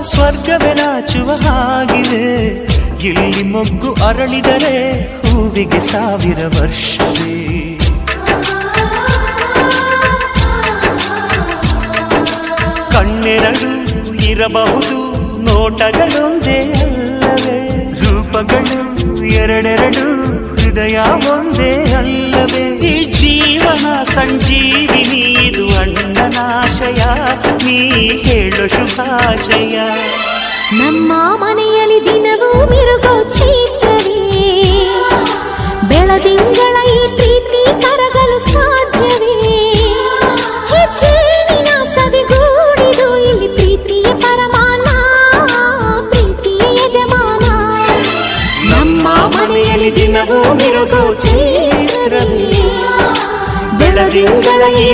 ಸ್ವರ್ಗವೇ ನಾಚುವ ಹಾಗಿವೆ. ಇಲ್ಲಿ ಮೊಗ್ಗು ಅರಳಿದರೆ ಹೂವಿಗೆ 1000 ವರ್ಷವೇ. ಕಣ್ಣೆರಡು ಇರಬಹುದು, ನೋಟಗಳೊಂದೇ ಅಲ್ಲವೇ? ರೂಪಗಳು ಎರಡೆರಡು, ಹೃದಯ ಒಂದೇ ಅಲ್ಲವೇ? ಈ ಜೀವನ ಸಂಜೀವಿನಿ, ಇದು ಅಣ್ಣನಾಶಯ, ನೀ ಹೇಳು ಶುಭಾಶಯ. ನಮ್ಮ ಮನೆಯಲ್ಲಿ ದಿನವೂ ಮಿರುಗೋ ಚೈತ್ರವೇ, ಬೆಳದಿಂಗಳ ಈ ಪ್ರೀತಿ ಕರಗಲು ಸಾಧ್ಯವೇ? ಹೆಜ್ಜೇನಿನ ಸದಿಗೂಡಿದು ಇಲ್ಲಿ ಪ್ರೀತಿಯ ಪರಮಾನ, ಪ್ರೀತಿಯ ಯಜಮಾನ. ನಮ್ಮ ಮನೆಯಲ್ಲಿ ದಿನವೂ ಮಿರುಗೋ ಚೈತ್ರವೇ, ಬೆಳದಿಂಗಳ ಈ